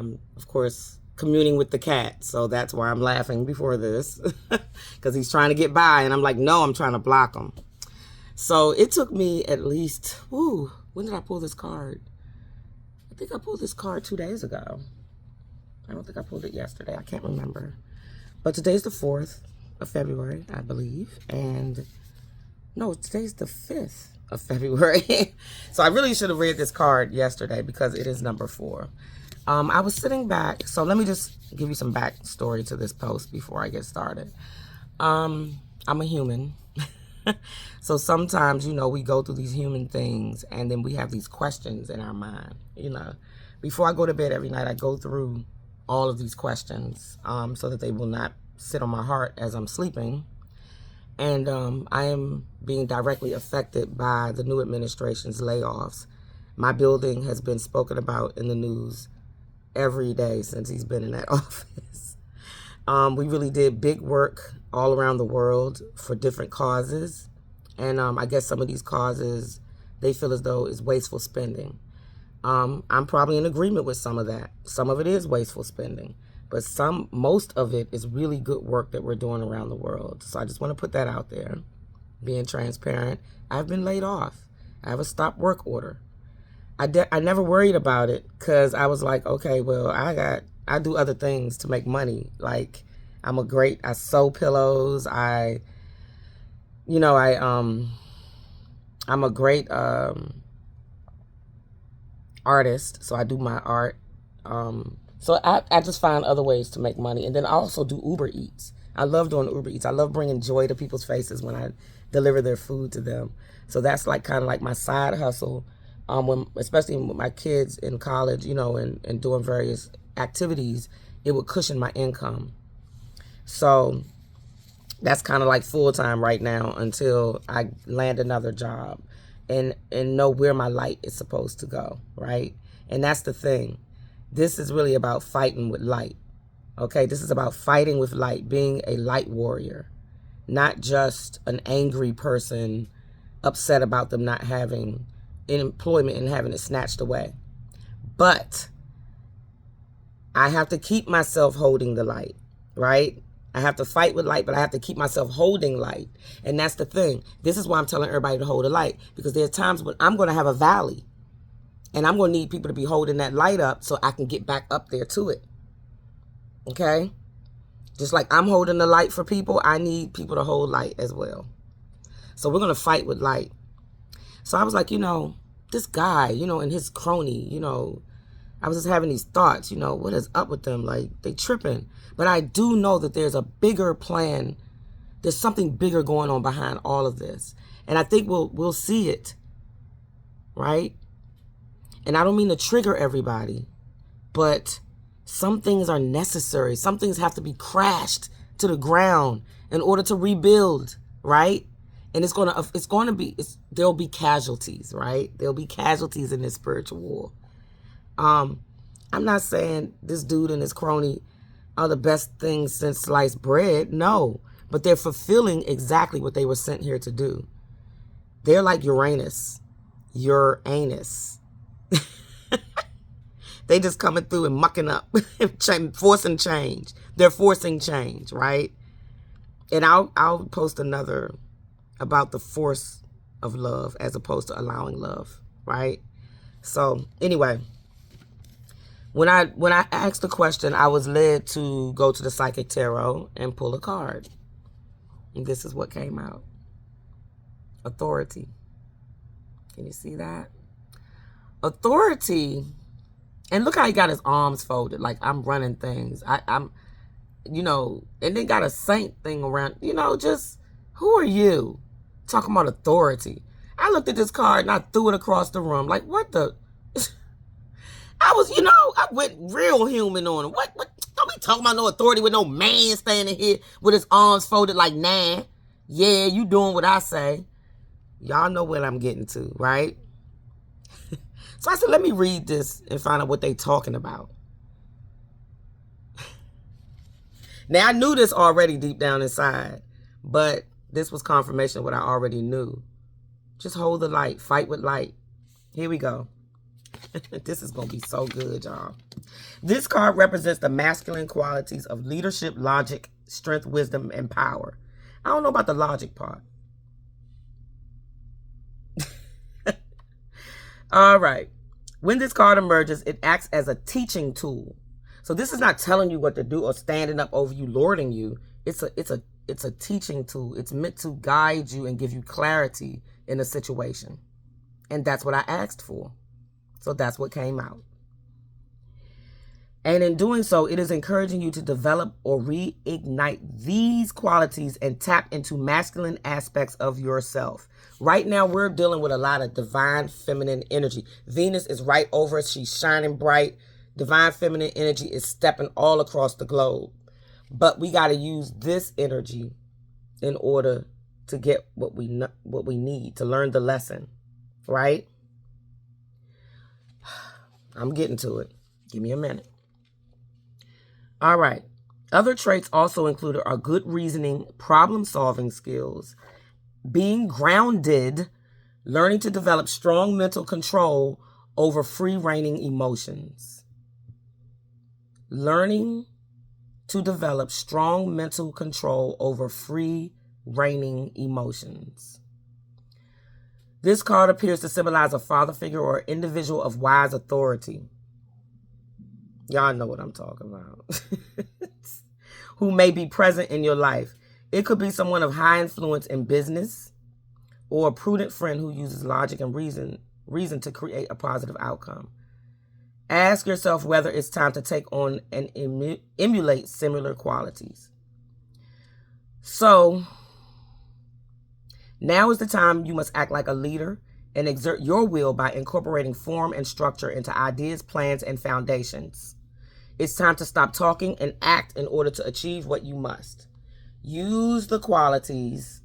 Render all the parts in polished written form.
I'm, of course, communing with the cat. So that's why I'm laughing before this. Because he's trying to get by. And I'm like, no, I'm trying to block him. So it took me at least, when did I pull this card? I think I pulled this card 2 days ago. I don't think I pulled it yesterday. I can't remember. But today's the 4th of February, I believe. And no, today's the 5th of February. So I really should have read this card yesterday because it is number 4. I was sitting back. So let me just give you some backstory to this post before I get started. I'm a human. So sometimes, we go through these human things and then we have these questions in our mind. Before I go to bed every night, I go through all of these questions so that they will not sit on my heart as I'm sleeping. And I am being directly affected by the new administration's layoffs. My building has been spoken about in the news every day since he's been in that office. We really did big work all around the world for different causes. And I guess some of these causes, they feel as though it's wasteful spending. I'm probably in agreement with some of that. Some of it is wasteful spending. But most of it is really good work that we're doing around the world. So I just want to put that out there, being transparent. I've been laid off. I have a stop work order. I never worried about it because I was like, okay, well, I do other things to make money. Like I sew pillows. I'm a great artist, so I do my art. So I just find other ways to make money. And then I also do Uber Eats. I love doing Uber Eats. I love bringing joy to people's faces when I deliver their food to them. So that's kind of like my side hustle. Especially with my kids in college, and doing various activities, it would cushion my income. So that's kind of like full-time right now until I land another job and know where my light is supposed to go, right? And that's the thing. This is really about fighting with light, okay? This is about fighting with light, being a light warrior, not just an angry person upset about them not having employment and having it snatched away. But I have to keep myself holding the light, right? I have to fight with light, but I have to keep myself holding light. And that's the thing. This is why I'm telling everybody to hold a light, because there's times when I'm going to have a valley and I'm going to need people to be holding that light up so I can get back up there to it. Okay? Just like I'm holding the light for people, I need people to hold light as well. So we're going to fight with light. So I was like, this guy, and his crony, I was just having these thoughts, what is up with them? Like, they tripping. But I do know that there's a bigger plan. There's something bigger going on behind all of this. And I think we'll see it, right? And I don't mean to trigger everybody, but some things are necessary. Some things have to be crashed to the ground in order to rebuild, right? And there'll be casualties, right? There'll be casualties in this spiritual war. I'm not saying this dude and his crony are the best things since sliced bread. No, but they're fulfilling exactly what they were sent here to do. They're like Uranus. They just coming through and mucking up, forcing change. They're forcing change, right? And I'll post another about the force of love as opposed to allowing love, right? So anyway, when I asked the question, I was led to go to the Psychic Tarot and pull a card. And this is what came out. Authority. Can you see that? Authority. And look how he got his arms folded. Like, I'm running things. I'm and then got a saint thing around. Just, who are you? Talking about authority. I looked at this card and I threw it across the room. Like, what the? I went real human on him. What? Don't be talking about no authority with no man standing here with his arms folded like, nah. Yeah, you doing what I say. Y'all know what I'm getting to, right? So I said, let me read this and find out what they talking about. Now, I knew this already deep down inside, but this was confirmation of what I already knew. Just hold the light. Fight with light. Here we go. This is going to be so good, y'all. This card represents the masculine qualities of leadership, logic, strength, wisdom, and power. I don't know about the logic part. All right. When this card emerges, it acts as a teaching tool. So this is not telling you what to do or standing up over you, lording you. It's a teaching tool. It's meant to guide you and give you clarity in a situation. And that's what I asked for. So that's what came out. And in doing so, it is encouraging you to develop or reignite these qualities and tap into masculine aspects of yourself. Right now, we're dealing with a lot of divine feminine energy. Venus is right over us. She's shining bright. Divine feminine energy is stepping all across the globe. But we got to use this energy in order to get what we need to learn the lesson, right? I'm getting to it. Give me a minute. All right. Other traits also included are good reasoning, problem-solving skills, being grounded, learning to develop strong mental control over free-reigning emotions. Learning to develop strong mental control over free-reigning emotions. This card appears to symbolize a father figure or individual of wise authority. Y'all know what I'm talking about. Who may be present in your life. It could be someone of high influence in business or a prudent friend who uses logic and reason to create a positive outcome. Ask yourself whether it's time to take on and emulate similar qualities. So, now is the time you must act like a leader and exert your will by incorporating form and structure into ideas, plans, and foundations. It's time to stop talking and act in order to achieve what you must. Use the qualities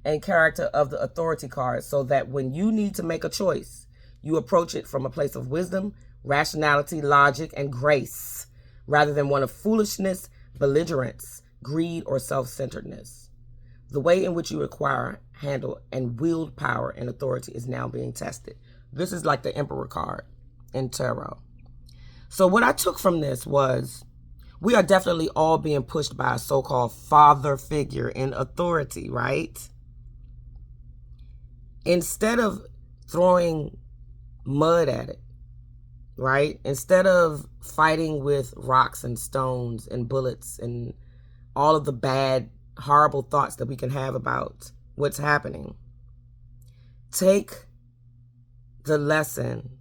and character of the authority card so that when you need to make a choice, you approach it from a place of wisdom, rationality, logic, and grace, rather than one of foolishness, belligerence, greed, or self-centeredness. The way in which you acquire, handle, and wield power and authority is now being tested. This is like the Emperor card in Tarot. So what I took from this was we are definitely all being pushed by a so-called father figure in authority, right? Instead of throwing mud at it, right? Instead of fighting with rocks and stones and bullets and all of the bad, horrible thoughts that we can have about what's happening, take the lesson,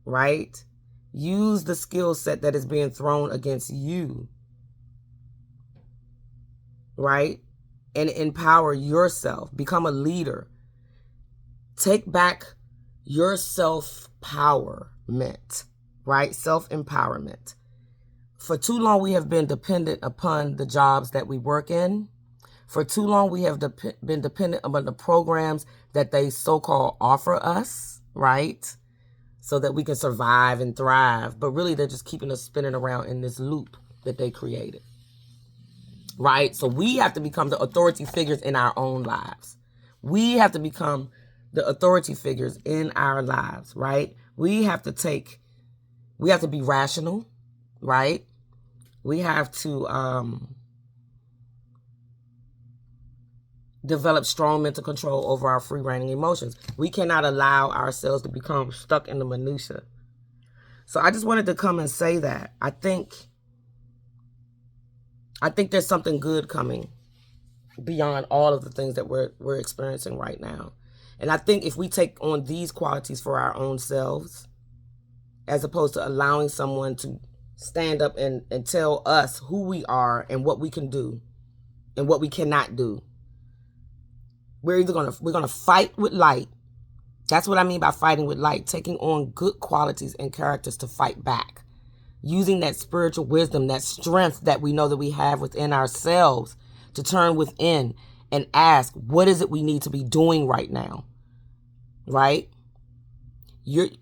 right? Use the skill set that is being thrown against you, right? And empower yourself. Become a leader. Take back your self-empowerment, right? Self-empowerment. For too long, we have been dependent upon the jobs that we work in. For too long, we have been dependent upon the programs that they so-called offer us, right? So that we can survive and thrive. But really, they're just keeping us spinning around in this loop that they created, right? So we have to become the authority figures in our own lives. We have to become the authority figures in our lives, right? We have to be rational, right? We have to develop strong mental control over our free-reigning emotions. We cannot allow ourselves to become stuck in the minutia. So I just wanted to come and say that. I think there's something good coming beyond all of the things that we're experiencing right now. And I think if we take on these qualities for our own selves, as opposed to allowing someone to stand up and tell us who we are and what we can do and what we cannot do, we're gonna fight with light. That's what I mean by fighting with light, taking on good qualities and characters to fight back. Using that spiritual wisdom, that strength that we know that we have within ourselves to turn within and ask, what is it we need to be doing right now? Right?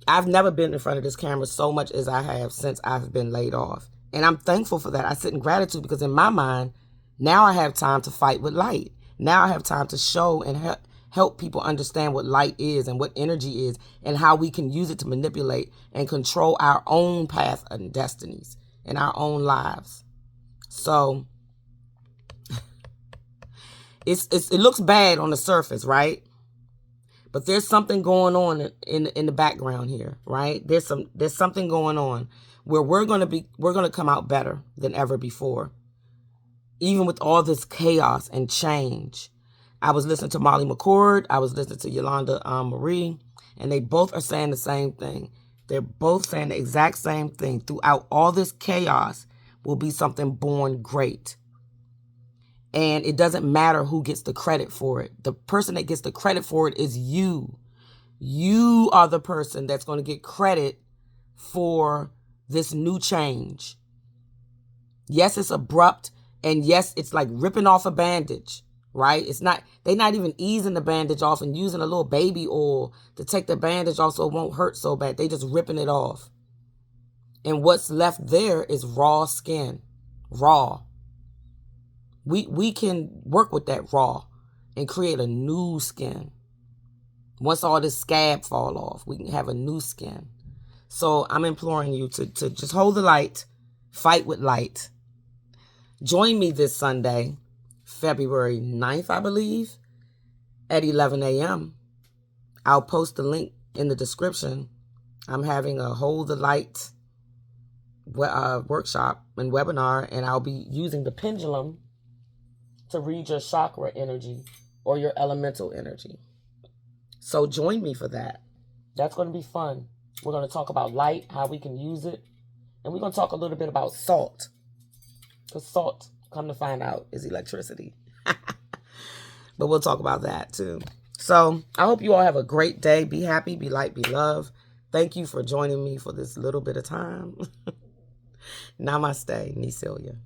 I've never been in front of this camera so much as I have since I've been laid off. And I'm thankful for that. I sit in gratitude because in my mind, now I have time to fight with light. Now I have time to show and help people understand what light is and what energy is and how we can use it to manipulate and control our own path and destinies in our own lives. So it looks bad on the surface, right? But there's something going on in the background here, right? There's something going on where we're gonna come out better than ever before. Even with all this chaos and change. I was listening to Molly McCord, I was listening to Yolanda Marie, and they both are saying the same thing. They're both saying the exact same thing. Throughout all this chaos will be something born great. And it doesn't matter who gets the credit for it. The person that gets the credit for it is you. You are the person that's going to get credit for this new change. Yes, it's abrupt. And yes, it's like ripping off a bandage, right? They're not even easing the bandage off and using a little baby oil to take the bandage off so it won't hurt so bad. They just ripping it off. And what's left there is raw skin. Raw. We can work with that raw and create a new skin. Once all this scab fall off, we can have a new skin. So I'm imploring you to just hold the light, fight with light. Join me this Sunday, February 9th, I believe, at 11 a.m. I'll post the link in the description. I'm having a Hold the Light workshop and webinar, and I'll be using the pendulum to read your chakra energy or your elemental energy. So join me for that. That's going to be fun. We're going to talk about light, how we can use it, and we're going to talk a little bit about salt. Because salt, come to find out, is electricity. But we'll talk about that too. So I hope you all have a great day. Be happy, be light, be love. Thank you for joining me for this little bit of time. Namaste, Necilia.